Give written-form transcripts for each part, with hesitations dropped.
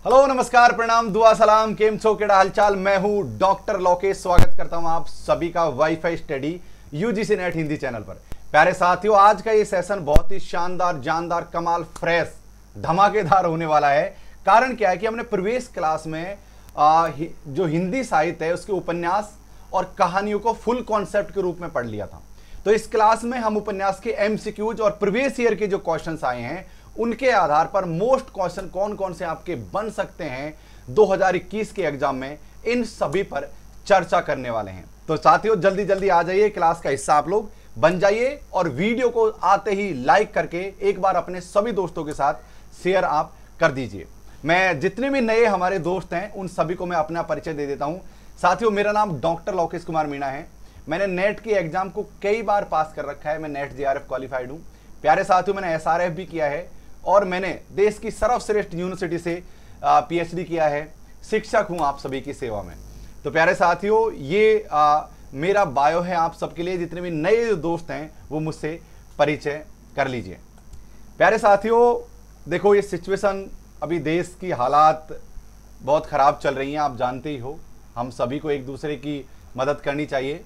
Hello नमस्कार प्रणाम दुआ सलाम केम छो केड़ा हालचाल। मैं हूं डॉक्टर लोकेश, स्वागत करता हूं आप सभी का wifi study UGC net Hindi channel पर। प्यारे साथियों, आज का ये सेशन बहुत ही शानदार, जानदार, कमाल, फ्रेश, धमाकेदार होने वाला है। कारण क्या है कि हमने प्रीवियस क्लास में जो हिंदी साहित्य है उसके उपन्यास और कहानियों को फुल कॉन्सेप्ट के रूप में पढ़ लिया था। तो इस क्लास में हम उपन्यास के एमसीक्यूज और प्रीवियस ईयर के जो क्वेश्चंस आए हैं उनके आधार पर मोस्ट क्वेश्चन कौन कौन से आपके बन सकते हैं 2021 के एग्जाम में, इन सभी पर चर्चा करने वाले हैं। तो साथियों, जल्दी जल्दी आ जाइए, क्लास का हिस्सा आप लोग बन जाइए और वीडियो को आते ही लाइक करके एक बार अपने सभी दोस्तों के साथ शेयर आप कर दीजिए। मैं जितने भी नए हमारे दोस्त हैं उन सभी को मैं अपना परिचय दे देता हूं। साथियों, मेरा नाम डॉक्टर लोकेश कुमार मीणा है। मैंने नेट के एग्जाम को कई बार पास कर रखा है। मैं नेट जेआरएफ क्वालिफाइड हूं। प्यारे साथियों, मैंने एसआरएफ भी किया है और मैंने देश की सर्वश्रेष्ठ यूनिवर्सिटी से पीएचडी किया है। शिक्षक हूं आप सभी की सेवा में। तो प्यारे साथियों, ये मेरा बायो है आप सबके लिए। जितने भी नए दोस्त हैं वो मुझसे परिचय कर लीजिए। प्यारे साथियों, देखो ये सिचुएशन, अभी देश की हालात बहुत ख़राब चल रही हैं, आप जानते ही हो। हम सभी को एक दूसरे की मदद करनी चाहिए।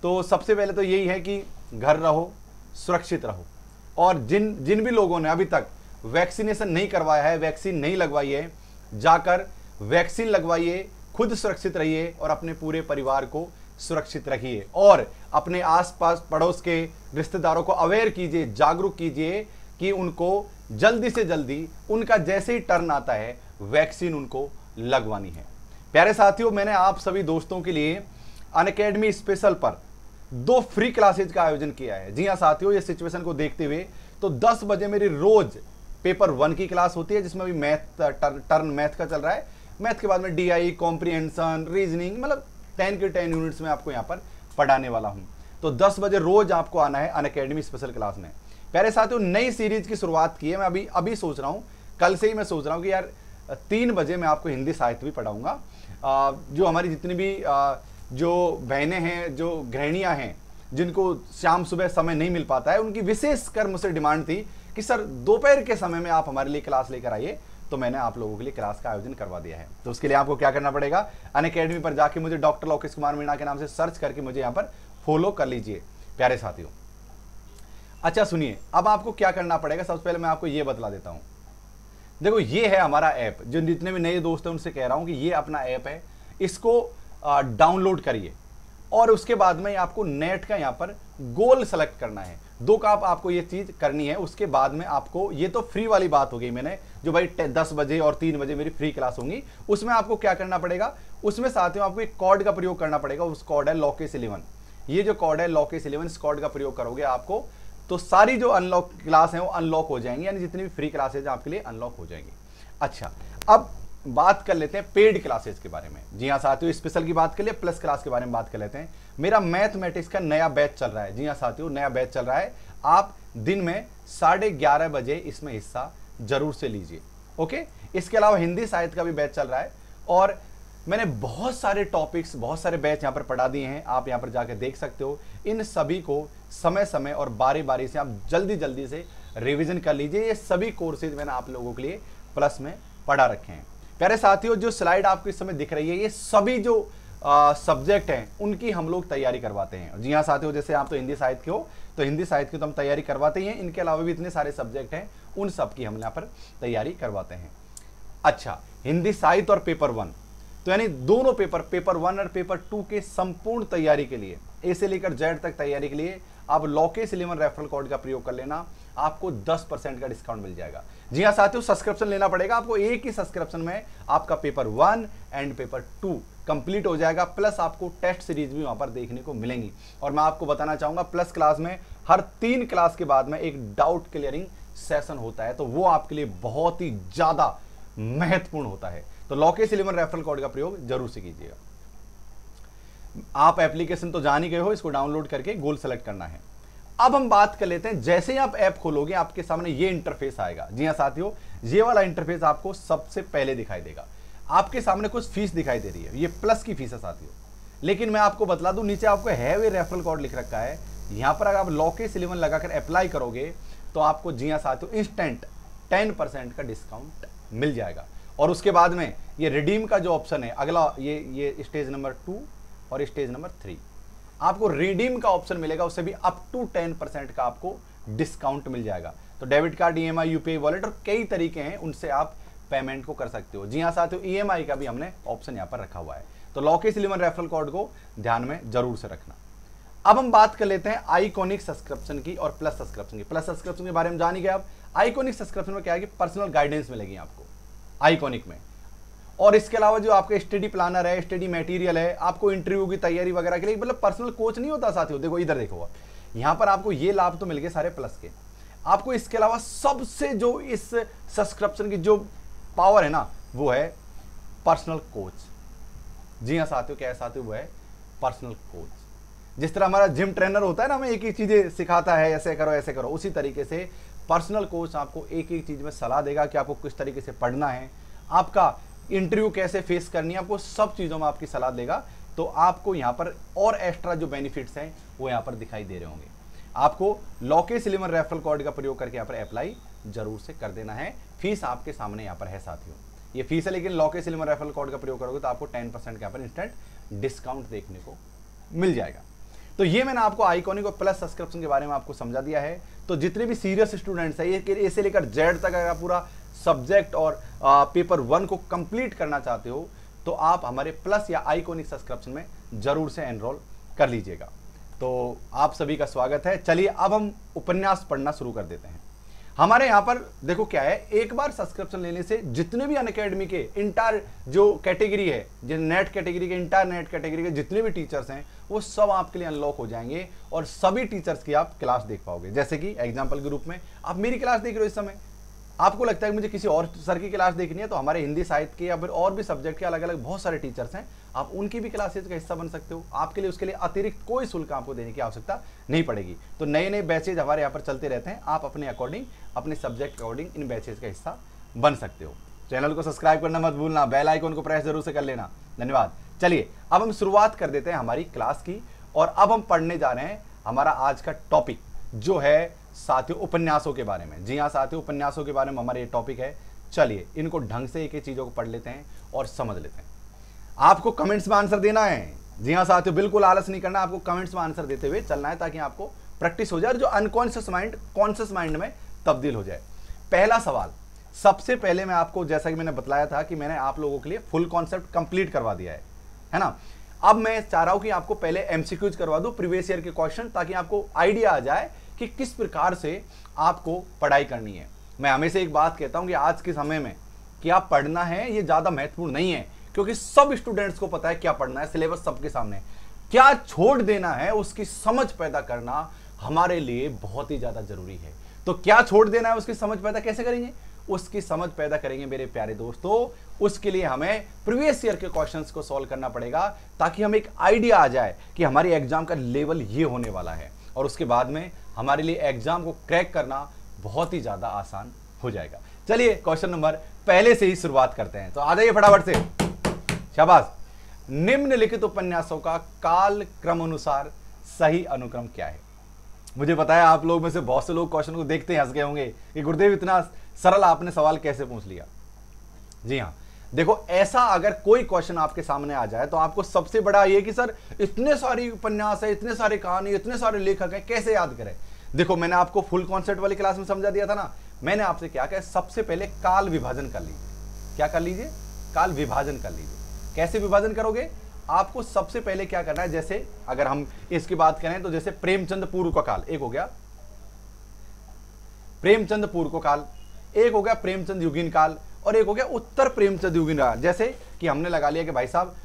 तो सबसे पहले तो यही है कि घर रहो, सुरक्षित रहो, और जिन जिन भी लोगों ने अभी तक वैक्सीनेशन नहीं करवाया है, वैक्सीन नहीं लगवाई है, जाकर वैक्सीन लगवाइए, खुद सुरक्षित रहिए और अपने पूरे परिवार को सुरक्षित रखिए। और अपने आसपास पड़ोस के रिश्तेदारों को अवेयर कीजिए, जागरूक कीजिए कि उनको जल्दी से जल्दी, उनका जैसे ही टर्न आता है, वैक्सीन उनको लगवानी है। प्यारे साथियों, मैंने आप सभी दोस्तों के लिए अनअकैडमी स्पेशल पर 2 फ्री क्लासेज का आयोजन किया है। जी हाँ साथियों, ये सिचुएशन को देखते हुए तो 10 बजे मेरी रोज पेपर 1 की क्लास होती है, जिसमें भी मैथ टर्न मैथ का चल रहा है। मैथ के बाद में डीआई, कॉम्प्रिहेंशन, रीजनिंग, मतलब 10 के 10 यूनिट्स में आपको यहाँ पर पढ़ाने वाला हूँ। तो 10 बजे रोज आपको आना है अनअकैडमी स्पेशल क्लास में। प्यारे साथियों, नई सीरीज की शुरुआत की है। मैं अभी सोच रहा हूँ, कल से ही मैं सोच रहा हूँ कि यार 3 बजे मैं आपको हिंदी साहित्य भी पढ़ाऊँगा। जो हमारी जितनी भी जो बहनें हैं, जो गृहिणियाँ हैं, जिनको शाम सुबह समय नहीं मिल पाता है, उनकी विशेष कर मुझसे डिमांड थी कि सर दोपहर के समय में आप हमारे लिए क्लास लेकर आइए। तो मैंने आप लोगों के लिए क्लास का आयोजन करवा दिया है। तो उसके लिए आपको क्या करना पड़ेगा, अनअकैडमी पर जाके मुझे डॉक्टर लोकेश कुमार मीणा के नाम से सर्च करके मुझे यहाँ पर फॉलो कर लीजिए प्यारे साथियों। अच्छा सुनिए, अब आपको क्या करना पड़ेगा, सबसे पहले मैं आपको ये बतला देता हूँ। देखो, ये है हमारा ऐप। जो जितने भी नए दोस्त हैं उनसे कह रहा हूँ कि ये अपना ऐप है, इसको डाउनलोड करिए और उसके बाद में आपको नेट का यहाँ पर गोल सेलेक्ट करना है। 2 का आपको ये चीज़ करनी है। उसके बाद में आपको, ये तो फ्री वाली बात हो गई मैंने, जो भाई 10 बजे और 3 बजे मेरी फ्री क्लास होंगी, उसमें आपको क्या करना पड़ेगा, उसमें साथियों आपको एक कोड का प्रयोग करना पड़ेगा। उस कोड है लोकेश 11। ये जो कोड है लोकेश 11, इस कोड का प्रयोग करोगे आपको तो सारी जो अनलॉक क्लास है वो अनलॉक हो जाएंगी, यानी जितनी भी फ्री क्लासेज आपके लिए अनलॉक हो जाएंगी। अच्छा, अब बात कर लेते हैं पेड क्लासेस के बारे में। जी हाँ साथियों, स्पेशल की बात कर लिए, प्लस क्लास के बारे में बात कर लेते हैं। मेरा मैथमेटिक्स का नया बैच चल रहा है। जी हाँ साथियों, नया बैच चल रहा है। आप दिन में 11:30 बजे इसमें हिस्सा जरूर से लीजिए। ओके, इसके अलावा हिंदी साहित्य का भी बैच चल रहा है और मैंने बहुत सारे टॉपिक्स, बहुत सारे बैच यहाँ पर पढ़ा दिए हैं। आप यहाँ पर जाकर देख सकते हो। इन सभी को समय समय और बारी बारी से आप जल्दी जल्दी से रिविजन कर लीजिए। ये सभी कोर्सेज मैंने आप लोगों के लिए प्लस में पढ़ा रखे हैं। प्यारे साथियों, जो स्लाइड आपको इस समय दिख रही है, ये सभी जो सब्जेक्ट हैं उनकी हम लोग तैयारी करवाते हैं। जी हाँ साथियों, जैसे आप तो हिंदी साहित्य के हो, तो हिंदी साहित्य की तो हम तैयारी करवाते ही हैं। इनके अलावा भी इतने सारे सब्जेक्ट हैं, उन सब की हम यहाँ पर तैयारी करवाते हैं। अच्छा, हिंदी साहित्य और पेपर 1, तो यानी दोनों पेपर 1 और पेपर 2 के संपूर्ण तैयारी के लिए, ए से लेकर जेड तक तैयारी के लिए आप लोकेश 11 रेफरल कोड का प्रयोग कर लेना। आपको 10% का डिस्काउंट मिल जाएगा। जी हाँ साथियों, सब्सक्रिप्शन लेना पड़ेगा आपको। एक ही सब्सक्रिप्शन में आपका पेपर 1 एंड पेपर 2 कंप्लीट हो जाएगा, प्लस आपको टेस्ट सीरीज भी वहां पर देखने को मिलेंगी। और मैं आपको बताना चाहूंगा, प्लस क्लास में हर 3 क्लास के बाद में एक डाउट क्लियरिंग सेशन होता है, तो वो आपके लिए बहुत ही ज्यादा महत्वपूर्ण होता है। तो लोकेश 11 रेफरल कोड का प्रयोग जरूर से कीजिएगा। आप एप्लीकेशन तो जान ही गए हो, इसको डाउनलोड करके गोल सेलेक्ट करना है। अब हम बात कर लेते हैं, जैसे ही आप ऐप खोलोगे आपके सामने ये इंटरफेस आएगा। जी हाँ साथियों, ये वाला इंटरफेस आपको सबसे पहले दिखाई देगा। आपके सामने कुछ फीस दिखाई दे रही है, ये प्लस की फीस है साथियों। लेकिन मैं आपको बतला दूं, नीचे आपको हैव ए रेफरल कोड लिख रखा है। यहाँ पर अगर आप लोकेश 11 लगाकर अप्लाई करोगे तो आपको, जी हाँ साथियों, इंस्टेंट 10% का डिस्काउंट मिल जाएगा। और उसके बाद में ये रिडीम का जो ऑप्शन है अगला, ये स्टेज नंबर 2 और स्टेज नंबर 3, आपको रिडीम का ऑप्शन मिलेगा, उससे भी अप टू 10% का आपको डिस्काउंट मिल जाएगा। तो debit card, EMI, UPI wallet और कई तरीके हैं, उनसे आप पेमेंट को कर सकते हो। जी हाँ साथियों, ईएमआई का भी हमने ऑप्शन यहाँ पर रखा हुआ है। तो लॉकेश 11 रेफरल कोड को ध्यान में जरूर से रखना। अब हम बात कर लेते हैं आइकॉनिक सब्सक्रिप्शन की और प्लस सब्सक्रिप्शन की। प्लस सब्सक्रिप्शन के बारे में जान ही गए आप। आइकॉनिक सब्सक्रिप्शन में क्या है कि पर्सनल गाइडेंस मिलेगी आपको आइकॉनिक में, और इसके अलावा जो आपके स्टडी प्लानर है, स्टडी मटेरियल है, आपको इंटरव्यू की तैयारी वगैरह के लिए, मतलब पर्सनल कोच नहीं होता साथियों। देखो इधर देखो, यहाँ पर आपको ये लाभ तो मिल गए सारे प्लस के। आपको इसके अलावा सबसे जो इस सब्सक्रिप्शन की जो पावर है ना, वो है पर्सनल कोच। जी हाँ साथियों, क्या है साथियों, वो है पर्सनल कोच। जिस तरह हमारा जिम ट्रेनर होता है ना, हमें एक एक चीजें सिखाता है, ऐसे करो ऐसे करो, उसी तरीके से पर्सनल कोच आपको एक एक चीज में सलाह देगा कि आपको किस तरीके से पढ़ना है, आपका इंटरव्यू कैसे फेस करनी है, आपको सब चीजों में आपकी सलाह देगा। तो आपको यहाँ पर और एक्स्ट्रा जो बेनिफिट्स हैं वो यहाँ पर दिखाई दे रहे होंगे। आपको लॉकेश 11 रेफरल कोड का प्रयोग करके यहाँ पर अप्लाई जरूर से कर देना है। फीस आपके सामने यहाँ पर है साथियों, ये फीस है, लेकिन लॉकेश 11 रेफरल कोड का प्रयोग करोगे तो आपको 10% के यहाँ पर इंस्टेंट डिस्काउंट देखने को मिल जाएगा। तो ये मैंने आपको आइकॉनिक और प्लस सब्सक्रिप्शन के बारे में आपको समझा दिया है। तो जितने भी सीरियस स्टूडेंट्स हैं, ये ए से लेकर जेड तक अगर पूरा सब्जेक्ट और पेपर 1 को कंप्लीट करना चाहते हो तो आप हमारे प्लस या आइकॉनिक सब्सक्रिप्शन में जरूर से एनरोल कर लीजिएगा। तो आप सभी का स्वागत है। चलिए अब हम उपन्यास पढ़ना शुरू कर देते हैं। हमारे यहाँ पर देखो क्या है, एक बार सब्सक्रिप्शन लेने से जितने भी अनअकैडमी के इंटर जो कैटेगरी है, जो नेट कैटेगरी के, इंटर नेट कैटेगरी के जितने भी टीचर्स हैं, वो सब आपके लिए अनलॉक हो जाएंगे और सभी टीचर्स की आप क्लास देख पाओगे। जैसे कि एग्जाम्पल के रूप में आप मेरी क्लास देख रहे हो इस समय, आपको लगता है कि मुझे किसी और सर की क्लास देखनी है, तो हमारे हिंदी साहित्य के या फिर और भी सब्जेक्ट के अलग अलग बहुत सारे टीचर्स हैं, आप उनकी भी क्लासेज का हिस्सा बन सकते हो। आपके लिए उसके लिए अतिरिक्त कोई शुल्क आपको देने की आवश्यकता नहीं पड़ेगी। तो नए नए बैचेज हमारे यहाँ पर चलते रहते हैं, आप अपने अकॉर्डिंग, अपने सब्जेक्ट के अकॉर्डिंग इन बैचेज का हिस्सा बन सकते हो। चैनल को सब्सक्राइब करना मत भूलना, बेल आइकन को प्रेस जरूर से कर लेना। धन्यवाद। चलिए अब हम शुरुआत कर देते हैं हमारी क्लास की, और अब हम पढ़ने जा रहे हैं हमारा आज का टॉपिक जो है साथियों उपन्यासों के बारे में। जी हाँ साथियों, उपन्यासों के बारे में हमारा ये टॉपिक है। चलिए इनको ढंग से एक एक चीजों को पढ़ लेते हैं और समझ लेते हैं। आपको कमेंट्स में आंसर देना है। जी हाँ साथियों, बिल्कुल आलस नहीं करना, आपको कमेंट्स में आंसर देते हुए चलना है ताकि आपको प्रैक्टिस हो जाए और जो अनकॉन्शियस माइंड कॉन्शियस माइंड में तब्दील हो जाए। पहला सवाल, सबसे पहले मैं आपको, जैसा कि मैंने बतलाया था कि मैंने आप लोगों के लिए फुल कॉन्सेप्ट कंप्लीट करवा दिया है ना। अब मैं चाह रहा हूं कि आपको पहले एमसीक्यूज करवा दूं, प्रीवियस ईयर के क्वेश्चन, ताकि आपको आइडिया आ जाए कि किस प्रकार से आपको पढ़ाई करनी है। मैं हमेशा एक बात कहता हूं कि आज के समय में क्या पढ़ना है ये ज्यादा महत्वपूर्ण नहीं है, क्योंकि सब स्टूडेंट्स को पता है क्या पढ़ना है, सिलेबस सबके सामने। क्या छोड़ देना है उसकी समझ पैदा करना हमारे लिए बहुत ही ज्यादा जरूरी है। तो क्या छोड़ देना है उसकी समझ पैदा कैसे करेंगे? उसकी समझ पैदा करेंगे मेरे प्यारे दोस्तों, उसके लिए हमें प्रीवियस ईयर के क्वेश्चंस को सॉल्व करना पड़ेगा, ताकि हमें एक आइडिया आ जाए कि हमारे एग्जाम का लेवल ये होने वाला है, और उसके बाद में हमारे लिए एग्जाम को क्रैक करना बहुत ही ज्यादा आसान हो जाएगा। चलिए क्वेश्चन नंबर पहले से ही शुरुआत करते हैं, तो आ जाइए फटाफट से, शाबाश। निम्नलिखित उपन्यासों का काल क्रम अनुसार सही अनुक्रम क्या है? मुझे पता है आप लोग में से बहुत से लोग क्वेश्चन को देखते हैं हंस गए होंगे कि गुरुदेव इतना सरल आपने सवाल कैसे पूछ लिया। जी हाँ, देखो ऐसा अगर कोई क्वेश्चन आपके सामने आ जाए तो आपको सबसे बड़ा ये कि सर इतने सारी उपन्यास है, इतने सारे कहानी, इतने सारे लेखक हैं, कैसे याद करें? देखो मैंने आपको फुल कॉन्सेप्ट वाली क्लास में समझा दिया था ना। मैंने आपसे क्या कहा, सबसे पहले काल विभाजन कर लीजिए। क्या कर लीजिए? काल विभाजन कर लीजिए। कैसे विभाजन करोगे? आपको सबसे पहले क्या करना है, जैसे अगर हम इसकी बात करें तो जैसे प्रेमचंद पूर्व का काल एक हो गया, प्रेमचंद पूर्व का काल एक हो गया, प्रेमचंद युगीन काल, और एक हो गया उत्तर प्रेमचंद युगीन काल। जैसे कि हमने लगा लिया कि भाई साहब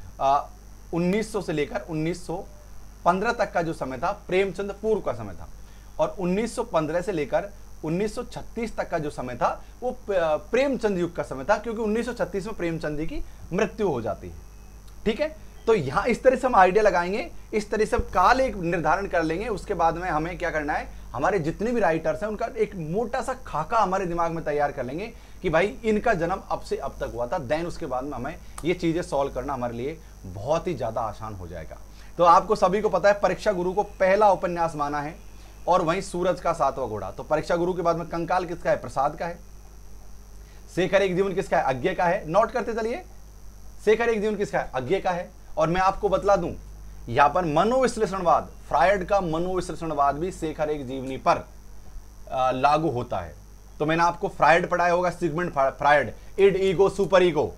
1900 से लेकर 1915 तक का जो समय था प्रेमचंद पूर्व का समय था, और 1915 से लेकर 1936 तक का जो समय था वो प्रेमचंद युग का समय था, क्योंकि 1936 में प्रेमचंद जी की मृत्यु हो जाती है। ठीक है, तो यहां इस तरह से हम आइडिया लगाएंगे, इस तरह से काल एक निर्धारण कर लेंगे। उसके बाद में हमें क्या करना है, हमारे जितने भी राइटर्स हैं उनका एक मोटा सा खाका हमारे दिमाग में तैयार कर लेंगे कि भाई इनका जन्म अब से अब तक हुआ था। देन उसके बाद में हमें ये चीजें सॉल्व करना हमारे लिए बहुत ही ज्यादा आसान हो जाएगा। तो आपको सभी को पता है परीक्षा गुरु को पहला उपन्यास माना है, और वहीं सूरज का सातवां घोड़ा। तो परीक्षा गुरु के बाद में कंकाल किसका है? प्रसाद का है। शेखर एक जीवन किसका है? अज्ञे का है। नोट करते चलिए, शेखर एक जीवन किसका है? अज्ञे का है। और मैं आपको बतला दूं, यहां पर मनोविश्लेषणवाद, फ्रायड का मनोविश्लेषणवाद भी शेखर एक जीवनी पर लागू होता है। तो मैंने आपको फ्रायड पढ़ाया होगा, Sigmund Freud, id, ego, super ego,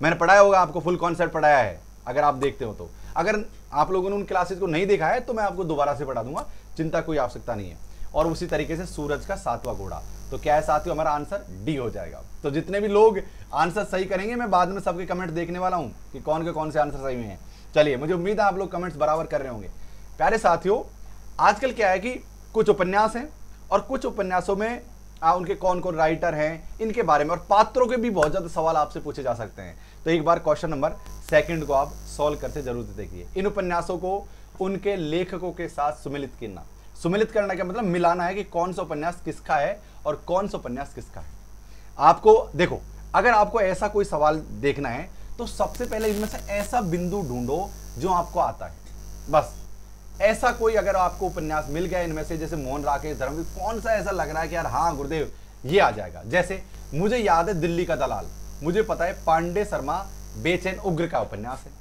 मैंने पढ़ाया होगा, आपको फुल कॉन्सेप्ट पढ़ाया है अगर आप देखते हो तो। अगर आप लोगों ने उन क्लासेस को नहीं देखा है तो मैं आपको दोबारा से पढ़ा दूंगा, चिंता कोई आवश्यकता नहीं है। और उसी तरीके से सूरज का 7वां घोड़ा, तो क्या है साथियों, हमारा आंसर डी हो जाएगा। तो जितने भी लोग आंसर सही करेंगे, मैं बाद में सबके कमेंट देखने वाला हूं कि कौन के कौन से आंसर सही में हैं। चलिए, मुझे उम्मीद है आप लोग कमेंट्स बराबर कर रहे होंगे। प्यारे साथियों, आजकल क्या है कि कुछ उपन्यास हैं और कुछ उपन्यासों में उनके कौन कौन राइटर हैं, इनके बारे में और पात्रों के भी बहुत ज्यादा सवाल आपसे पूछे जा सकते हैं। तो एक बार क्वेश्चन नंबर 2 को आप सॉल्व करके जरूर देखिए। इन उपन्यासों को उनके लेखकों के साथ सुमिलित करना। सुमिलित करना क्या मतलब? मिलाना है कि कौन सा उपन्यास किसका है और कौन सा उपन्यास किसका है। आपको देखो, अगर आपको ऐसा कोई सवाल देखना है तो सबसे पहले इनमें से ऐसा बिंदु ढूंढो जो आपको आता है। बस ऐसा कोई अगर आपको उपन्यास मिल गया इनमें से, जैसे मोहन राकेश धर्मवीर, कौन सा ऐसा लग रहा है कि यार हाँ गुरुदेव ये आ जाएगा। जैसे मुझे याद है दिल्ली का दलाल, मुझे पता है पांडे शर्मा बेचैन उग्र का उपन्यास है।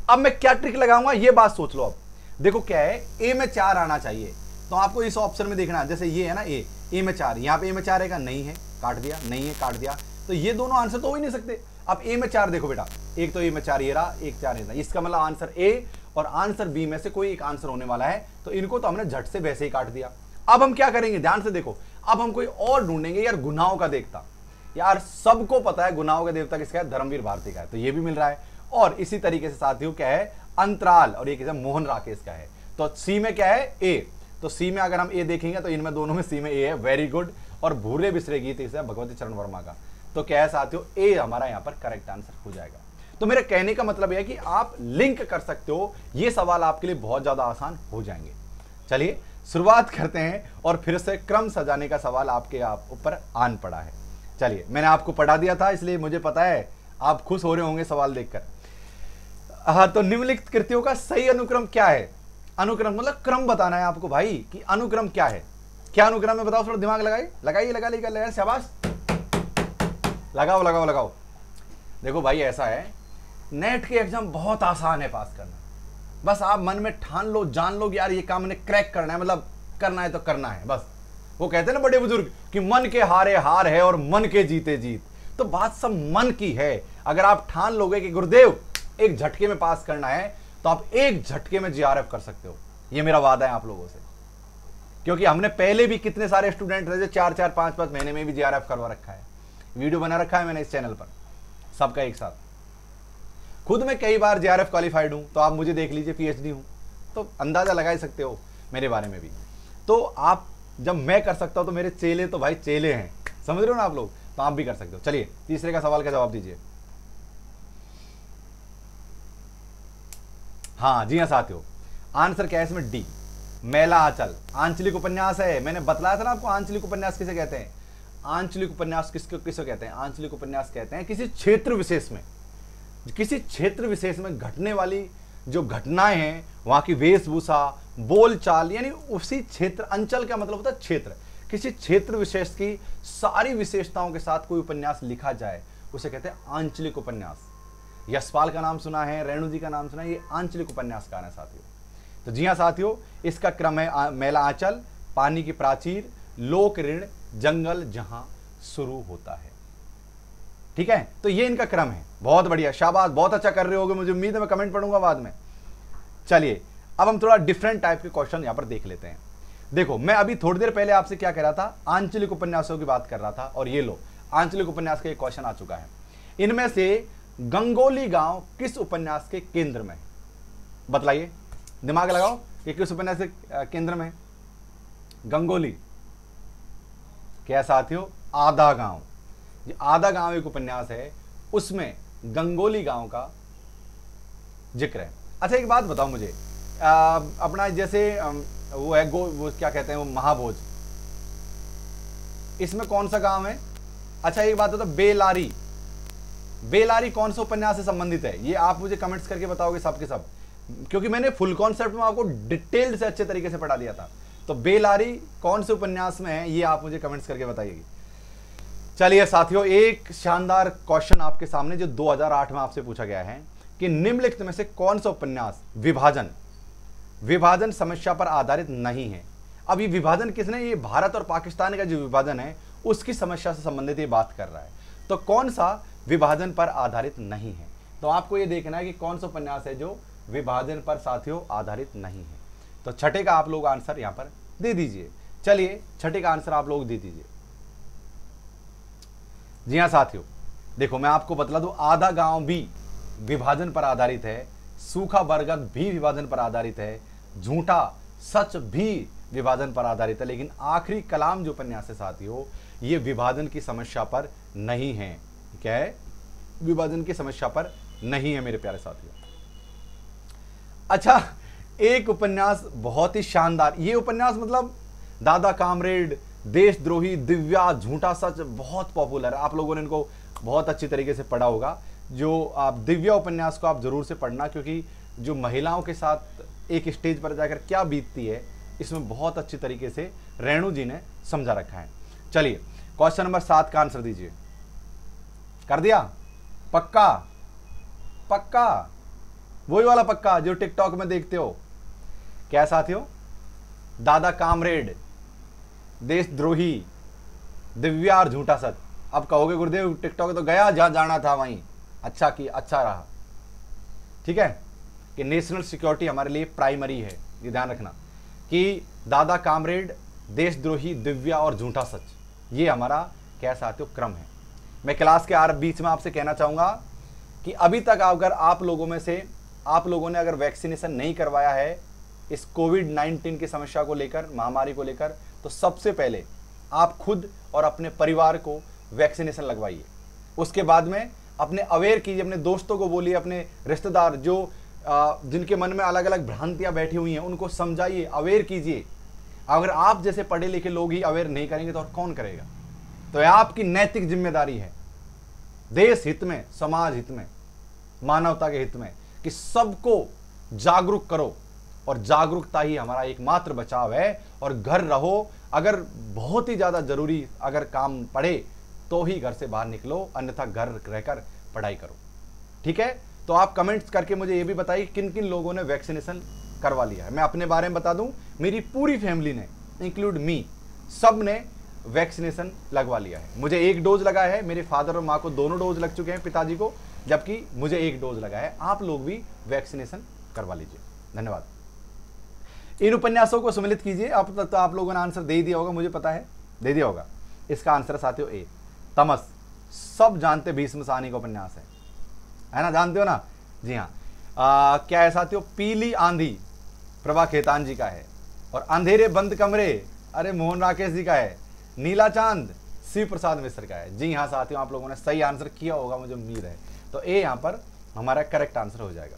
अब मैं क्या ट्रिक लगाऊंगा ये बात सोच लो। अब देखो क्या है, ए में 4 आना चाहिए, तो आपको इस ऑप्शन में देखना है। जैसे ये है ना ए में 4, यहाँ पे ए में 4 है, नहीं है काट दिया, नहीं है काट दिया, तो ये दोनों आंसर तो हो ही नहीं सकते। अब ए में 4 देखो बेटा, एक तो ए में 4 ये रहा, एक 4 ये, इसका मतलब आंसर ए और आंसर बी में से कोई एक आंसर होने वाला है। तो इनको तो हमने झट से वैसे ही काट दिया। अब हम क्या करेंगे, ध्यान से देखो, अब हम कोई और ढूंढेंगे। यार गुनाहों का देवता, यार सबको पता है गुनाहों का देवता किसका है, धर्मवीर भारती का है, तो ये भी मिल रहा है। और इसी तरीके से साथियों क्या है, अंतराल, और ये किसका, मोहन राकेश का है। तो सी में क्या है, ए। तो सी में अगर हम ए देखेंगे तो इनमें दोनों में सी में ए है, वेरी गुड। और भूरे बिसरे गीत इसे भगवती चरण वर्मा का। तो क्या है साथियों, ए हमारा यहाँ पर करेक्ट आंसर हो जाएगा। तो मेरे कहने का मतलब यह है कि आप लिंक कर सकते हो, ये सवाल आपके लिए बहुत ज्यादा आसान हो जाएंगे। चलिए शुरुआत करते हैं, और फिर से क्रम सजाने का सवाल आपके ऊपर आन पड़ा है। चलिए, मैंने आपको पढ़ा दिया था, इसलिए मुझे पता है आप खुश हो रहे होंगे सवाल देखकर। हाँ, तो निम्नलिखित कृतियों का सही अनुक्रम क्या है? अनुक्रम मतलब क्रम बताना है आपको भाई, कि अनुक्रम क्या है। क्या अनुक्रम है बताओ, थोड़ा दिमाग लगाइए, लगाइए, शाबाश, लगाओ लगाओ लगाओ। देखो भाई, ऐसा है, नेट के एग्जाम बहुत आसान है पास करना। बस आप मन में ठान लो, जान लो कि यार ये काम मैंने क्रैक करना है, मतलब करना है तो करना है। बस वो कहते हैं ना बड़े बुजुर्ग कि मन के हारे हार है और मन के जीते जीत। तो बात सब मन की है। अगर आप ठान लोगे कि गुरुदेव एक झटके में पास करना है, तो आप एक झटके में जीआरएफ कर सकते हो। ये मेरा वादा है आप लोगों से, क्योंकि हमने पहले भी कितने सारे स्टूडेंट रहे, 4-4, 5-5 महीने में भी जीआरएफ करवा रखा है। वीडियो बना रखा है मैंने इस चैनल पर, सबका एक साथ। खुद मैं कई बार जेआरएफ क्वालिफाइड हूं, तो आप मुझे देख लीजिए, पीएचडी हूं, तो अंदाजा लगा ही सकते हो मेरे बारे में भी। तो आप, जब मैं कर सकता हूं तो मेरे चेले तो भाई चेले हैं, समझ रहे हो ना आप लोग, तो आप भी कर सकते हो। चलिए तीसरे का सवाल का जवाब दीजिए। हाँ जी हाँ साथियों, आंसर क्या है इसमें, डी, मेला आंचल। आंचलिक उपन्यास है, मैंने बतलाया था ना आपको आंचलिक उपन्यास किसे कहते हैं। आंचलिक उपन्यास किसे कहते हैं? आंचलिक उपन्यास कहते हैं किसी क्षेत्र विशेष में, किसी क्षेत्र विशेष में घटने वाली जो घटनाएं हैं, वहां की वेशभूषा, बोलचाल, यानी उसी क्षेत्र, अंचल का मतलब होता है क्षेत्र, किसी क्षेत्र विशेष की सारी विशेषताओं के साथ कोई उपन्यास लिखा जाए, उसे कहते हैं आंचलिक उपन्यास। यशपाल का नाम सुना है, रेणु जी का नाम सुना है, ये आंचलिक उपन्यासकार है साथियों। तो जी हाँ साथियों, इसका क्रम है मेला आंचल, पानी की प्राचीर, लोक ऋण, जंगल जहां शुरू होता है। ठीक है, तो ये इनका क्रम है। बहुत बढ़िया, शाबाश, बहुत अच्छा कर रहे होगे, मुझे उम्मीद है, मैं कमेंट पढ़ूंगा बाद में। चलिए अब हम थोड़ा डिफरेंट टाइप के क्वेश्चन यहां पर देख लेते हैं। देखो, मैं अभी थोड़ी देर पहले आपसे क्या कह रहा था, आंचलिक उपन्यासों की बात कर रहा था, और ये लो आंचलिक उपन्यास का एक क्वेश्चन आ चुका है। इनमें से गंगोली गांव किस उपन्यास के केंद्र में? बतलाइए, दिमाग लगाओ कि किस उपन्यास के केंद्र में? गंगोली क्या साथियों? आधा गांव। ये आधा गांव एक उपन्यास है, उसमें गंगोली गांव का जिक्र है। अच्छा एक बात बताओ मुझे, अपना जैसे वो है वो क्या कहते हैं, वो महाभोज, इसमें कौन सा गांव है? अच्छा एक बात बताओ, बेलारी, बेलारी कौन सा उपन्यास से संबंधित है? ये आप मुझे कमेंट्स करके बताओगे सब के सब, क्योंकि मैंने फुल कॉन्सेप्ट में आपको डिटेल्ड से अच्छे तरीके से पढ़ा दिया था। तो बेलारी कौन से उपन्यास में है, ये आप मुझे कमेंट्स करके बताइएगा। चलिए साथियों, एक शानदार क्वेश्चन आपके सामने जो 2008 में आपसे पूछा गया है कि निम्नलिखित में से कौन सा उपन्यास विभाजन समस्या पर आधारित नहीं है। अब ये विभाजन किसने, ये भारत और पाकिस्तान का जो विभाजन है उसकी समस्या से संबंधित ये बात कर रहा है। तो कौन सा विभाजन पर आधारित नहीं है, तो आपको ये देखना है कि कौन सा उपन्यास है जो विभाजन पर साथियों आधारित नहीं है। तो छठे का आप लोग आंसर यहां पर दे दीजिए। चलिए छठे का आंसर आप लोग दे दीजिए। जी हाँ साथियों, देखो मैं आपको बतला दूं, आधा गांव भी विभाजन पर आधारित है, सूखा बरगद भी विभाजन पर आधारित है, झूठा सच भी विभाजन पर आधारित है, लेकिन आखिरी कलाम जो उपन्यास है साथियों ये विभाजन की समस्या पर नहीं है। क्या है, विभाजन की समस्या पर नहीं है मेरे प्यारे साथियों। अच्छा, एक उपन्यास बहुत ही शानदार, ये उपन्यास मतलब दादा कामरेड, देशद्रोही, दिव्या, झूठा सच बहुत पॉपुलर है। आप लोगों ने इनको बहुत अच्छी तरीके से पढ़ा होगा। जो आप दिव्या उपन्यास को आप जरूर से पढ़ना, क्योंकि जो महिलाओं के साथ एक स्टेज पर जाकर क्या बीतती है इसमें बहुत अच्छी तरीके से रेणु जी ने समझा रखा है। चलिए क्वेश्चन नंबर 7 का आंसर दीजिए। कर दिया? पक्का? पक्का? वही वाला पक्का जो टिकटॉक में देखते हो। क्या साथियों, दादा कामरेड, देशद्रोही, दिव्या और झूठा सच। अब कहोगे गुरुदेव टिकटॉक तो गया जहां जाना था वहीं, अच्छा की अच्छा रहा। ठीक है कि नेशनल सिक्योरिटी हमारे लिए प्राइमरी है, ये ध्यान रखना कि दादा कामरेड, देशद्रोही, दिव्या और झूठा सच, ये हमारा क्या साथियों क्रम है। मैं क्लास के बीच में आपसे कहना चाहूंगा कि अभी तक अगर आप लोगों में से आप लोगों ने अगर वैक्सीनेशन नहीं करवाया है इस कोविड-19 की समस्या को लेकर, महामारी को लेकर, तो सबसे पहले आप खुद और अपने परिवार को वैक्सीनेशन लगवाइए। उसके बाद में अपने अवेयर कीजिए, अपने दोस्तों को बोलिए, अपने रिश्तेदार जो जिनके मन में अलग अलग भ्रांतियां बैठी हुई हैं उनको समझाइए, अवेयर कीजिए। अगर आप जैसे पढ़े लिखे लोग ही अवेयर नहीं करेंगे तो और कौन करेगा। तो यह आपकी नैतिक जिम्मेदारी है, देश हित में, समाज हित में, मानवता के हित में, कि सबको जागरूक करो। और जागरूकता ही हमारा एकमात्र बचाव है। और घर रहो, अगर बहुत ही ज्यादा जरूरी अगर काम पड़े तो ही घर से बाहर निकलो, अन्यथा घर रहकर पढ़ाई करो। ठीक है, तो आप कमेंट्स करके मुझे ये भी बताइए किन किन लोगों ने वैक्सीनेशन करवा लिया है। मैं अपने बारे में बता दूं, मेरी पूरी फैमिली ने, इंक्लूड मी, सब ने वैक्सीनेशन लगवा लिया है। मुझे 1 डोज लगा है, मेरे फादर और माँ को दोनों डोज लग चुके हैं, पिताजी को, जबकि मुझे 1 डोज लगा है। आप लोग भी वैक्सीनेशन करवा लीजिए। धन्यवाद। इन उपन्यासों को सम्मिलित कीजिए। अब तक तो आप लोगों ने आंसर दे ही दिया होगा, मुझे पता है दे दिया होगा। इसका आंसर साथियों ए, तमस। सब जानते भीष्म साहनी का उपन्यास है ना, जानते हो ना। जी हाँ, क्या है साथियों, पीली आंधी प्रभा खेतान जी का है, और अंधेरे बंद कमरे अरे मोहन राकेश जी का है, नीला चांद शिव प्रसाद मिश्र का है। जी हाँ साथियों, आप लोगों ने सही आंसर किया होगा, मुझे उम्मीद है। तो ए यहाँ पर हमारा करेक्ट आंसर हो जाएगा।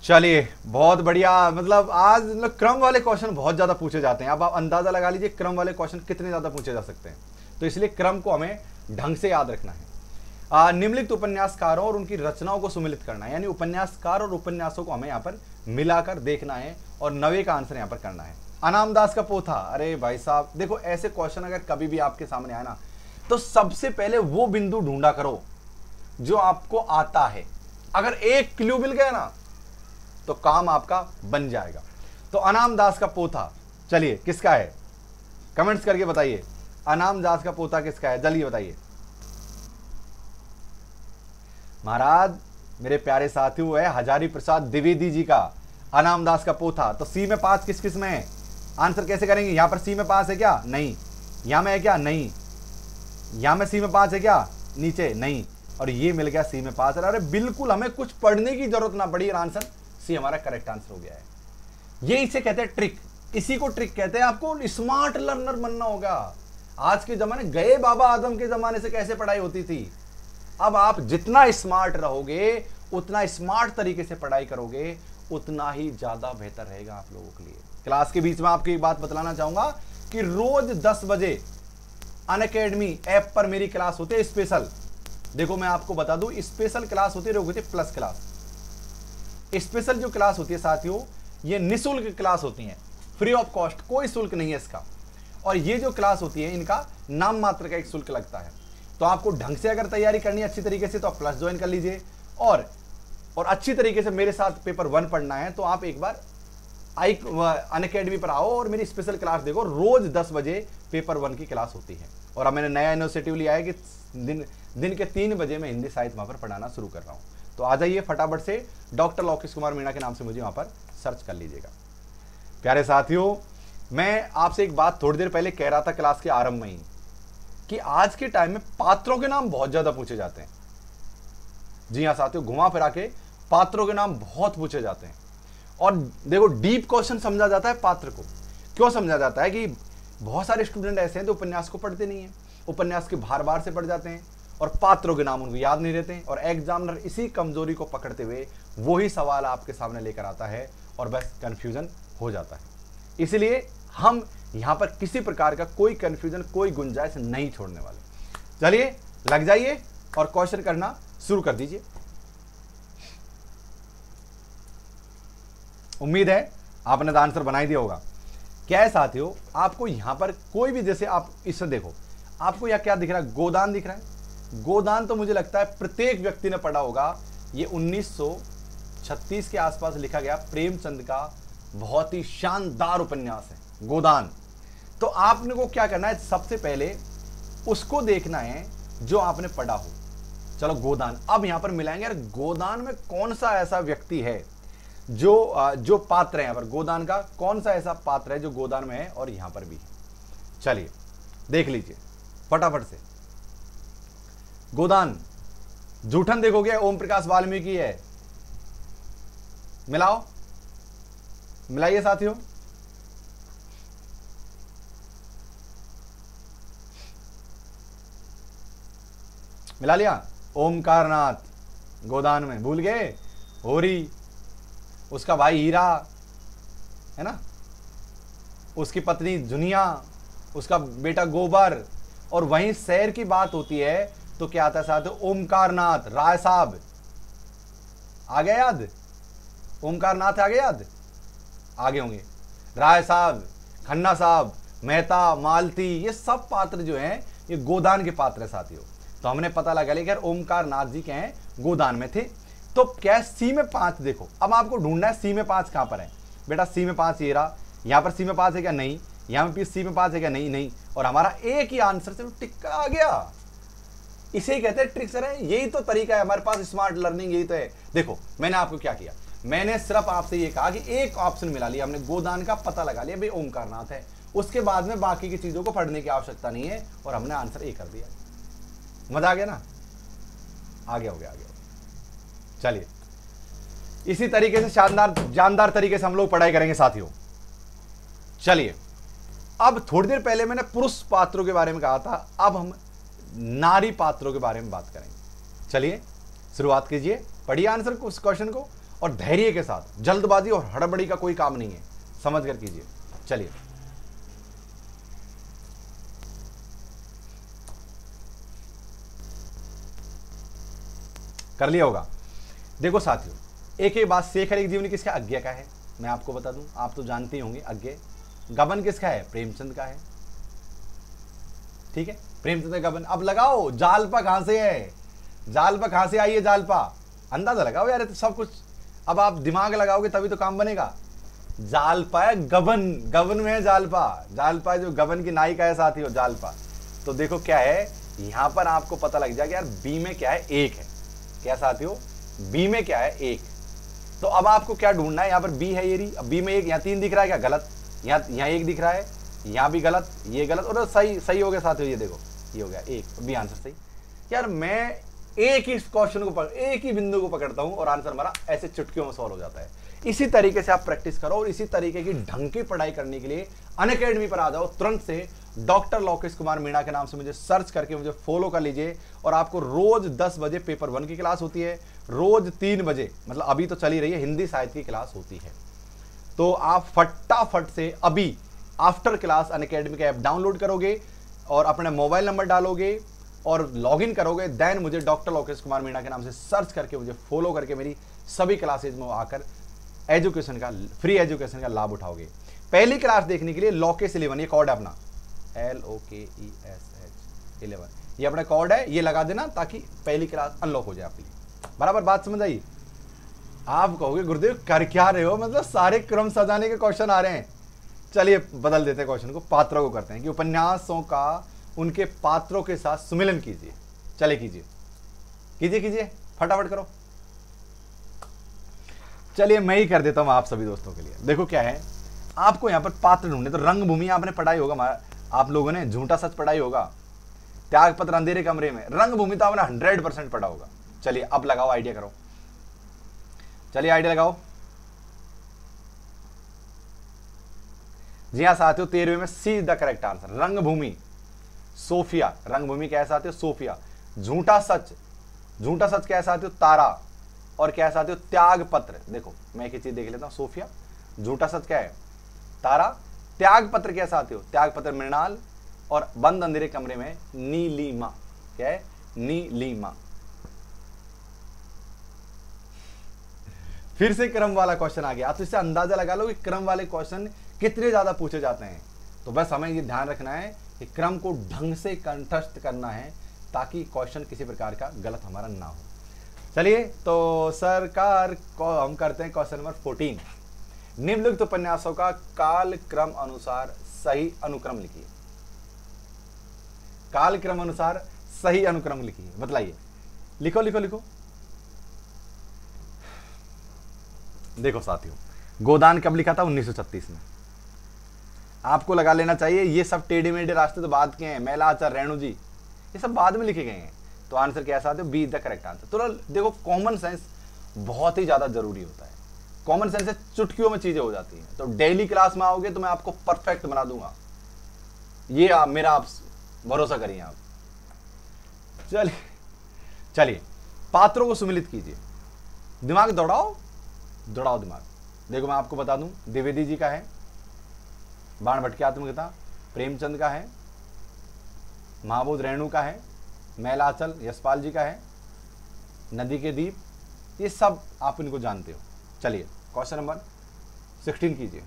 चलिए बहुत बढ़िया, मतलब आज मतलब क्रम वाले क्वेश्चन बहुत ज्यादा पूछे जाते हैं। अब आप अंदाजा लगा लीजिए क्रम वाले क्वेश्चन कितने ज्यादा पूछे जा सकते हैं। तो इसलिए क्रम को हमें ढंग से याद रखना है। निम्नलिखित उपन्यासकारों और उनकी रचनाओं को सुमिलित करना है, यानी उपन्यासकार और उपन्यासों को हमें यहाँ पर मिलाकर देखना है और नवे का आंसर यहाँ पर करना है। अनामदास का पोथा, अरे भाई साहब देखो, ऐसे क्वेश्चन अगर कभी भी आपके सामने आए ना, तो सबसे पहले वो बिंदु ढूंढा करो जो आपको आता है। अगर एक क्लू मिल गया ना तो काम आपका बन जाएगा। तो अनामदास का पोथा, चलिए किसका है, कमेंट्स करके बताइए। अनामदास का पोथा किसका है, जल्दी बताइए। महाराज मेरे प्यारे साथियों, है हजारी प्रसाद द्विवेदी जी का अनामदास का पोथा। तो सी में 5 किस किस में है, आंसर कैसे करेंगे। यहां पर सी में 5 है क्या, नहीं। यहां में है क्या, नहीं। यहां में सी में 5 है क्या, नीचे, नहीं। और ये मिल गया सी में 5। अरे बिल्कुल हमें कुछ पढ़ने की जरूरत ना पड़ी, आंसर सी हमारा करेक्ट आंसर हो गया है। ये इसे कहते हैं ट्रिक, इसी को ट्रिक कहते हैं। आपको स्मार्ट लर्नर बनना होगा। आज के जमाने, गए बाबा आदम के जमाने से कैसे पढ़ाई होती थी, अब आप जितना स्मार्ट रहोगे, उतना स्मार्ट तरीके से पढ़ाई करोगे, उतना ही ज्यादा बेहतर रहेगा आप लोगों के लिए। क्लास के बीच में आपको एक बात बतलाना चाहूंगा कि रोज 10 बजे अनअकैडमी ऐप पर मेरी क्लास होती है स्पेशल। देखो मैं आपको बता दूं, स्पेशल क्लास होती है प्लस क्लास। स्पेशल जो क्लास होती है साथियों, ये निःशुल्क क्लास होती है, फ्री ऑफ कॉस्ट, कोई शुल्क नहीं है इसका। और ये जो क्लास होती है इनका नाम मात्र का एक शुल्क लगता है। तो आपको ढंग से अगर तैयारी करनी है अच्छी तरीके से तो आप प्लस ज्वाइन कर लीजिए, और अच्छी तरीके से मेरे साथ पेपर 1 पढ़ना है तो आप एक बार अनअकैडमी पर आओ और मेरी स्पेशल क्लास देखो। रोज 10 बजे पेपर 1 की क्लास होती है। और अब मैंने नया इनिशिएटिव लिया है कि दिन के 3 बजे मैं हिंदी साहित्य वहां पर पढ़ाना शुरू कर रहा हूं। तो आ जाइए फटाफट से, डॉक्टर लोकेश कुमार मीणा के नाम से मुझे वहां पर सर्च कर लीजिएगा। प्यारे साथियों, मैं आपसे एक बात थोड़ी देर पहले कह रहा था क्लास के आरंभ में ही कि आज के टाइम में पात्रों के नाम बहुत ज्यादा पूछे जाते हैं। जी हाँ साथियों, घुमा फिरा के पात्रों के नाम बहुत पूछे जाते हैं। और देखो, डीप क्वेश्चन समझा जाता है पात्र को। क्यों समझा जाता है कि बहुत सारे स्टूडेंट ऐसे हैं जो उपन्यास को पढ़ते नहीं है, उपन्यास के बार बार से पढ़ जाते हैं और पात्रों के नाम उनको याद नहीं रहते हैं। और एग्जामिनर इसी कमजोरी को पकड़ते हुए वही सवाल आपके सामने लेकर आता है और बस कंफ्यूजन हो जाता है। इसलिए हम यहां पर किसी प्रकार का कोई कंफ्यूजन, कोई गुंजाइश नहीं छोड़ने वाले। चलिए लग जाइए और क्वेश्चन करना शुरू कर दीजिए। उम्मीद है आपने तो आंसर बना ही दिया होगा। क्या है साथियों, आपको यहां पर कोई भी, जैसे आप इससे देखो, आपको यह क्या दिख रहा है? गोदान दिख रहा है। गोदान तो मुझे लगता है प्रत्येक व्यक्ति ने पढ़ा होगा। ये 1936 के आसपास लिखा गया प्रेमचंद का बहुत ही शानदार उपन्यास है गोदान। तो आपने को क्या करना है, सबसे पहले उसको देखना है जो आपने पढ़ा हो। चलो गोदान, अब यहां पर मिलाएंगे यार गोदान में कौन सा ऐसा व्यक्ति है जो पात्र है। यहां पर गोदान का कौन सा ऐसा पात्र है जो गोदान में है और यहां पर भी है। चलिए देख लीजिए फटाफट से। गोदान, जूठन देखोगे ओम प्रकाश वाल्मीकि है। मिलाओ, मिलाइए साथियों। मिला लिया? ओमकारनाथ गोदान में, भूल गए? होरी, उसका भाई हीरा है ना, उसकी पत्नी जुनिया, उसका बेटा गोबर। और वहीं शहर की बात होती है तो क्या आता है साथ? ओमकारनाथ राय साहब। आ गया याद? ओमकारनाथ आ गया याद? आगे होंगे राय साहब, खन्ना साहब, मेहता, मालती, ये सब पात्र जो हैं ये गोदान के पात्र है साथियों। तो हमने पता लगा लिया कि यार ओमकारनाथ जी क्या हैं, गोदान में थे। तो क्या है, सी में 5 देखो। अब आपको ढूंढना है सी में 5 कहां पर है। बेटा सी में 5 ये रहा, यहां पर सी में 5 है क्या? नहीं। यहां पे सी में 5 है क्या? नहीं नहीं। और हमारा एक ही आंसर से टिक्का आ गया। इसे ही कहते हैं ट्रिक्स है। यही तो तरीका है हमारे पास, स्मार्ट लर्निंग यही तो है। देखो मैंने आपको क्या किया, मैंने सिर्फ आपसे ये कहा कि एक ऑप्शन मिला लिया हमने, गोदान का पता लगा लिया भाई ओमकारनाथ है। उसके बाद में बाकी की चीजों को पढ़ने की आवश्यकता नहीं है और हमने आंसर ए कर दिया। मजा आ गया ना? आगे हो गया, आगे हो गया। चलिए इसी तरीके से जानदार तरीके से हम लोग पढ़ाई करेंगे साथियों। चलिए, अब थोड़ी देर पहले मैंने पुरुष पात्रों के बारे में कहा था, अब हम नारी पात्रों के बारे में बात करेंगे। चलिए शुरुआत कीजिए, पढ़िए आंसर को, उस क्वेश्चन को, और धैर्य के साथ। जल्दबाजी और हड़बड़ी का कोई काम नहीं है, समझ कर कीजिए। चलिए कर लिया होगा। देखो साथियों, एक ही बात, शेखर एक जीवनी किसका? अज्ञे का है। मैं आपको बता दूं, आप तो जानते ही होंगे अज्ञे। गबन किसका है? प्रेमचंद का है। ठीक है, प्रेमचंद का गबन। अब लगाओ जालपा कहां से है, जालपा कहां से आई है? जालपा अंदाजा लगाओ यार, तो सब कुछ अब आप दिमाग लगाओगे तभी तो काम बनेगा। जालपा है गबन, गबन में है जालपा। जालपा जो गबन की नायिका है साथियों, जालपा। तो देखो क्या है, यहां पर आपको पता लग जाएगा यार बी में क्या है? एक है। क्या साथियों? बी में क्या है? एक। तो अब आपको क्या ढूंढना है, यहां पर बी है, ये बी में एक, यहां 3 दिख रहा है क्या? गलत। यहां 1 दिख रहा है, यहां भी गलत, ये गलत, और सही हो गया साथियों। ये देखो, ये हो गया 1, बी आंसर सही। यार मैं एक ही क्वेश्चन को एक ही बिंदु को पकड़ता हूं और आंसर हमारा ऐसे चुटकियों में सॉल्व हो जाता है। इसी तरीके से आप प्रैक्टिस करो और इसी तरीके की ढंग की पढ़ाई करने के लिए अनअकैडमी पर आ जाओ। तुरंत से डॉक्टर लोकेश कुमार मीणा के नाम से मुझे सर्च करके मुझे फॉलो कर लीजिए। और आपको रोज 10 बजे पेपर 1 की क्लास होती है, रोज 3 बजे, मतलब अभी तो चली रही है, हिंदी साहित्य की क्लास होती है। तो आप फटाफट से अभी आफ्टर क्लास अनअकैडमी का ऐप डाउनलोड करोगे और अपने मोबाइल नंबर डालोगे और लॉगिन करोगे, देन मुझे डॉक्टर लोकेश कुमार मीणा के नाम से सर्च करके मुझे फॉलो करके मेरी सभी क्लासेज में आकर एजुकेशन का, फ्री एजुकेशन का लाभ उठाओगे। पहली क्लास देखने के लिए लोकेश 11, ये कोड है अपना, LOKESH 11, ये अपना कोड है, ये लगा देना ताकि पहली क्लास अनलॉक हो जाए आपके लिए। बराबर बात समझ आई? आप कहोगे गुरुदेव कर क्या रहे हो, मतलब सारे क्रम सजाने के क्वेश्चन आ रहे हैं। चलिए बदल देते हैं क्वेश्चन को, पात्रों को करते हैं कि उपन्यासों का उनके पात्रों के साथ सुमिलन कीजिए। चले कीजिए कीजिए कीजिए, फटाफट करो। चलिए मैं ही कर देता हूं आप सभी दोस्तों के लिए। देखो क्या है, आपको यहां पर पात्र ढूंढने, तो रंगभूमि आपने पढ़ाई होगा, आप लोगों ने झूठा सच पढ़ाई होगा, त्यागपत्र अंधेरे कमरे में, रंगभूमि तो आपने 100% पढ़ा होगा। चलिए अब लगाओ, आइडिया करो, चलिए आइडिया लगाओ। जी हाँ साथियों, 13वें में सी द करेक्ट आंसर, रंगभूमि सोफिया। रंगभूमि क्या है साथियों? सोफिया। झूठा सच, झूठा सच क्या है साथियों? तारा। और क्या है साथियों? त्याग पत्र। देखो मैं एक चीज देख लेता हूं, सोफिया, झूठा सच क्या है? तारा। त्याग पत्र क्या है साथियों? त्याग पत्र मृणाल। और बंद अंधेरे कमरे में नीलिमा। क्या है? नीलिमा। फिर से क्रम वाला क्वेश्चन आ गया, तो इससे अंदाजा लगा लो कि क्रम वाले क्वेश्चन कितने ज्यादा पूछे जाते हैं। तो बस हमें ये ध्यान रखना है कि क्रम को ढंग से कंठस्थ करना है ताकि क्वेश्चन किसी प्रकार का गलत हमारा ना हो। चलिए तो सरकार को हम करते हैं क्वेश्चन नंबर 14। निम्नलिखित उपन्यासों का काल क्रम अनुसार सही अनुक्रम लिखिए। काल क्रम अनुसार सही अनुक्रम लिखिए, बतलाइए। लिखो लिखो लिखो। देखो साथियों, गोदान कब लिखा था? 1936 में। आपको लगा लेना चाहिए ये सब टेढ़े मेढ़े रास्ते तो बाद के हैं, मैला आचार, रेणु जी, ये सब बाद में लिखे गए हैं। तो आंसर क्या है साथियों? Be the correct answer. तो देखो कॉमन सेंस बहुत ही ज्यादा जरूरी होता है। कॉमन सेंस से चुटकियों में चीजें हो जाती हैं। तो डेली क्लास में आओगे तो मैं आपको परफेक्ट बना दूंगा, ये मेरा आप भरोसा करिए आप। चलिए चलिए, पात्रों को सुमिलित कीजिए, दिमाग दौड़ाओ, दौड़ाओ दिमाग। देखो मैं आपको बता दूं, द्विवेदी जी का है बाण भट्ट की आत्मकथा, प्रेमचंद का है, महाबोध रेणु का है, मैलाचल यशपाल जी का है, नदी के दीप, ये सब आप इनको जानते हो। चलिए क्वेश्चन नंबर 16 कीजिए।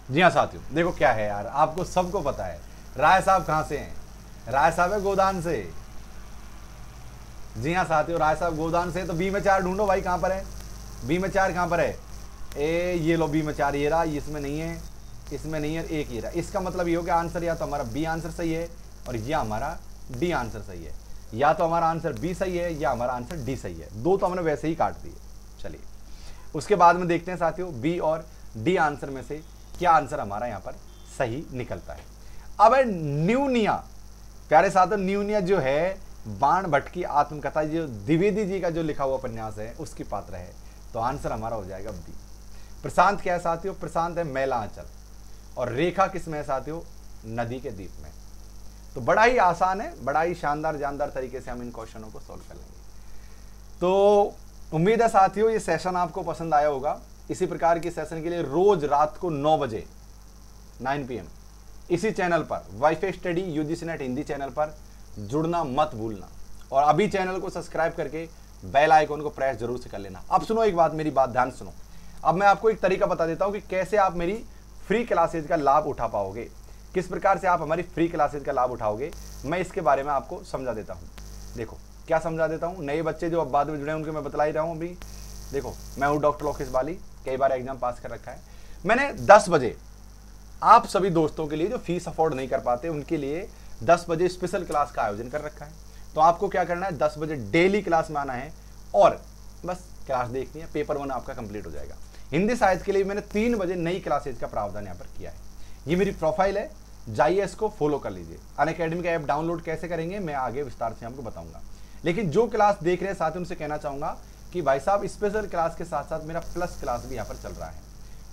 जी हाँ साथियों, देखो क्या है यार, आपको सबको पता है राय साहब कहां से हैं। राय साहब है गोदान से। जी हाँ साथियों, राय साहब गोदान से। तो बी में 4 ढूंढो भाई, कहां पर है? बी में 4 कहां पर है? ये लो बी में 4, ये रहा, इसमें नहीं है, इसमें नहीं है, एक ये रहा। इसका मतलब ये हो कि आंसर या तो हमारा बी आंसर सही है और या हमारा डी आंसर सही है। या तो हमारा आंसर बी सही है या हमारा आंसर डी सही है। दो तो हमने वैसे ही काट दिए। चलिए उसके बाद में देखते हैं साथियों, बी और डी आंसर में से क्या आंसर हमारा यहाँ पर सही निकलता है। अब है न्यूनिया। प्यारे साथियों, न्यूनिया जो है बाण भट्ट की आत्मकथा, जो द्विवेदी जी का जो लिखा हुआ उपन्यास है, उसकी पात्र है। तो आंसर हमारा हो जाएगा बी। प्रशांत क्या है साथियों? प्रशांत है मैला आंचल। और रेखा किसमें है साथियों? नदी के द्वीप में। तो बड़ा ही आसान है, बड़ा ही शानदार जानदार तरीके से हम इन क्वेश्चनों को सॉल्व कर लेंगे। तो उम्मीद है साथियों ये सेशन आपको पसंद आया होगा। इसी प्रकार की सेशन के लिए रोज रात को 9 बजे 9 PM इसी चैनल पर wifi study UGC net Hindi channel पर जुड़ना मत भूलना। और अभी चैनल को सब्सक्राइब करके बेल आइकन को प्रेस जरूर से कर लेना। अब सुनो एक बात, मेरी बात ध्यान सुनो। अब मैं आपको एक तरीका बता देता हूं कि कैसे आप मेरी फ्री क्लासेज का लाभ उठा पाओगे, किस प्रकार से आप हमारी फ्री क्लासेज का लाभ उठाओगे, मैं इसके बारे में आपको समझा देता हूं। देखो क्या समझा देता हूं, नए बच्चे जो अब बाद में जुड़े हैं उनके मैं बतला ही रहा हूं। अभी देखो, मैं हूं डॉक्टर लोकेश बाली, कई बार एग्जाम पास कर रखा है मैंने। 10 बजे आप सभी दोस्तों के लिए जो फीस अफोर्ड नहीं कर पाते उनके लिए 10 बजे स्पेशल क्लास का आयोजन कर रखा है। तो आपको क्या करना है, 10 बजे डेली क्लास में आना है और बस क्लास देखनी है। पेपर 1 आपका कंप्लीट हो जाएगा। हिंदी साहित्य के लिए मैंने 3 बजे नई क्लासेज का प्रावधान यहाँ पर किया है। ये मेरी प्रोफाइल है, जाइए इसको फॉलो कर लीजिए। अनअकैडमी का ऐप डाउनलोड कैसे करेंगे मैं आगे विस्तार से आपको बताऊंगा। लेकिन जो क्लास देख रहे हैं साथ उनसे कहना चाहूंगा कि भाई साहब स्पेशल क्लास के साथ साथ मेरा प्लस क्लास भी यहाँ पर चल रहा है।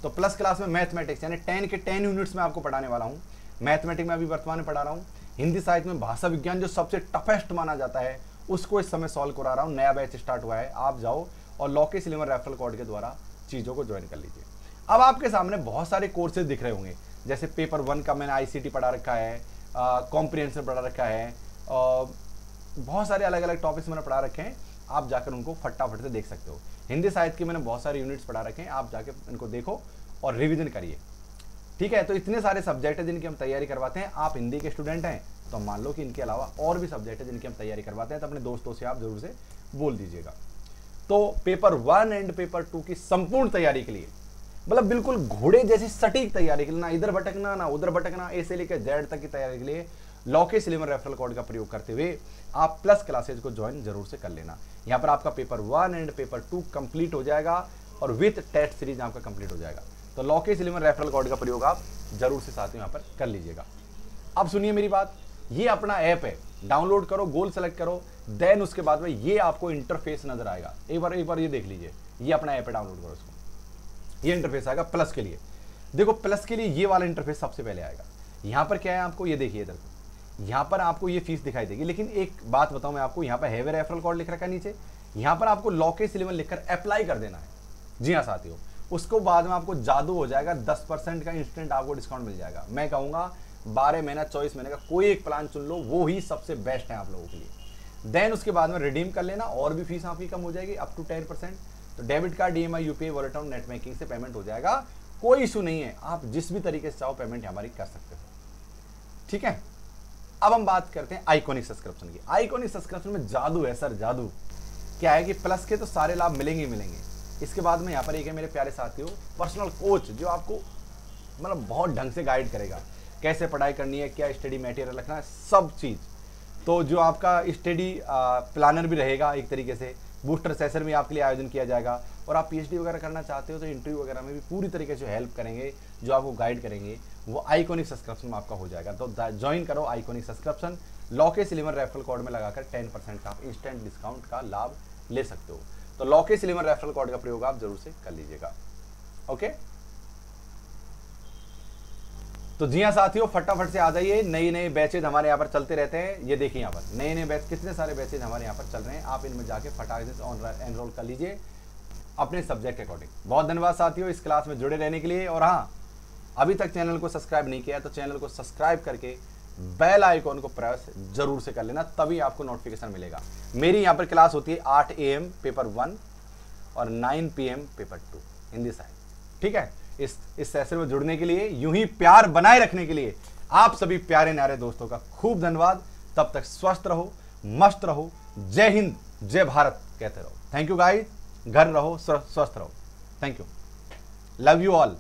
तो प्लस क्लास में मैथमेटिक्स यानी 10 के 10 यूनिट्स में आपको पढ़ाने वाला हूँ। मैथमेटिक्स में अभी वर्तमान में पढ़ा रहा हूँ। हिंदी साहित्य में भाषा विज्ञान जो सबसे टफेस्ट माना जाता है उसको इस समय सॉल्व करा रहा हूँ। नया बैच स्टार्ट हुआ है, आप जाओ और लोकेश 11 रेफरल कोड के द्वारा चीज़ों को ज्वाइन कर लीजिए। अब आपके सामने बहुत सारे कोर्सेज दिख रहे होंगे, जैसे पेपर 1 का मैंने ICT पढ़ा रखा है, कॉम्प्रिहेंशन पढ़ा रखा है, बहुत सारे अलग अलग टॉपिक्स मैंने पढ़ा रखे हैं, आप जाकर उनको फटाफट से देख सकते हो। हिंदी साहित्य के मैंने बहुत सारे यूनिट्स पढ़ा रखे हैं, आप जाकर इनको देखो और रिवीजन करिए, ठीक है। तो इतने सारे सब्जेक्ट हैं जिनकी हम तैयारी करवाते हैं। आप हिंदी के स्टूडेंट हैं तो मान लो कि इनके अलावा और भी सब्जेक्ट है जिनकी हम तैयारी करवाते हैं, तो अपने दोस्तों से आप जरूर से बोल दीजिएगा। तो पेपर 1 एंड पेपर 2 की संपूर्ण तैयारी के लिए, मतलब बिल्कुल घोड़े जैसी सटीक तैयारी के लिए, ना इधर भटकना ना उधर भटकना, ए से लेकर जेड तक की तैयारी के लिए लॉकेश 11 रेफरल कोड का प्रयोग करते हुए आप प्लस क्लासेज को ज्वाइन जरूर से कर लेना। यहाँ पर आपका पेपर 1 एंड पेपर 2 कंप्लीट हो जाएगा और विथ टेस्ट सीरीज आपका कंप्लीट हो जाएगा। तो लॉकेश 11 रेफरल कोड का प्रयोग आप जरूर से साथियों यहाँ पर कर लीजिएगा। अब सुनिए मेरी बात, ये अपना ऐप है, डाउनलोड करो, गोल सेलेक्ट करो, देन उसके बाद में ये आपको इंटरफेस नजर आएगा। एक बार ये देख लीजिए, ये अपना ऐप है, डाउनलोड करो इसको। ये इंटरफेस आएगा प्लस के लिए। देखो प्लस के लिए ये वाला इंटरफेस सबसे पहले आएगा। यहाँ पर क्या है आपको, ये देखिए इधर, यहाँ पर आपको ये फीस दिखाई देगी। लेकिन एक बात बताऊं मैं आपको, यहाँ पर हैव ए रेफरल कोड लिख रखा है नीचे, यहाँ पर आपको लॉकेश 11 लिखकर अप्लाई कर देना है। जी हाँ साथियों, उसको बाद में आपको जादू हो जाएगा, 10% का इंस्टेंट आपको डिस्काउंट मिल जाएगा। मैं कहूँगा 12 महीना 24 महीने का कोई एक प्लान चुन लो, वो ही सबसे बेस्ट है आप लोगों के लिए। देन उसके बाद में रिडीम कर लेना और भी फीस आपकी कम हो जाएगी अप टू 10%। तो debit card, EMI, UPI, wallet और नेट बैंकिंग से पेमेंट हो जाएगा, कोई इशू नहीं है। आप जिस भी तरीके से चाहो पेमेंट हमारी कर सकते हो, ठीक है। अब हम बात करते हैं आइकॉनिक सब्सक्रिप्शन की। आइकॉनिक सब्सक्रिप्शन में जादू है सर, जादू क्या है कि प्लस के तो सारे लाभ मिलेंगे ही मिलेंगे। इसके बाद में यहाँ पर एक है मेरे प्यारे साथियों, पर्सनल कोच, जो आपको मतलब बहुत ढंग से गाइड करेगा, कैसे पढ़ाई करनी है, क्या स्टडी मटेरियल रखना है, सब चीज़। तो जो आपका स्टडी प्लानर भी रहेगा एक तरीके से, बूस्टर सेशन भी आपके लिए आयोजन किया जाएगा। और आप PhD वगैरह करना चाहते हो तो इंटरव्यू वगैरह में भी पूरी तरीके से हेल्प करेंगे, जो आपको गाइड करेंगे, वो आइकॉनिक सब्सक्रिप्शन में आपका हो जाएगा। तो ज्वाइन करो आइकॉनिक सब्सक्रिप्शन, लॉकेश 11 रेफरल कोड में लगाकर 10% का आप इंस्टेंट डिस्काउंट का लाभ ले सकते हो। तो लॉकेश 11 रेफरल कोड का प्रयोग आप जरूर से कर लीजिएगा, ओके। तो जी हाँ साथियों, फटाफट से आ जाइए, नए नए बैचेज हमारे यहाँ पर चलते रहते हैं। ये देखिए यहाँ पर नए नए बैच, कितने सारे बैचेज हमारे यहाँ पर चल रहे हैं, आप इनमें जाके फटाक से एनरोल कर लीजिए अपने सब्जेक्ट के अकॉर्डिंग। बहुत धन्यवाद साथियों इस क्लास में जुड़े रहने के लिए। और हाँ, अभी तक चैनल को सब्सक्राइब नहीं किया तो चैनल को सब्सक्राइब करके बेल आइकॉन को प्रेस जरूर से कर लेना, तभी आपको नोटिफिकेशन मिलेगा। मेरी यहाँ पर क्लास होती है 8 AM पेपर 1 और 9 PM पेपर 2 हिंदी साहित्य, ठीक है। इस सेशन में जुड़ने के लिए, यूं ही प्यार बनाए रखने के लिए आप सभी प्यारे न्यारे दोस्तों का खूब धन्यवाद। तब तक स्वस्थ रहो, मस्त रहो, जय हिंद जय भारत कहते रहो। थैंक यू गाइस, घर रहो, स्वस्थ रहो। Thank you, love you all.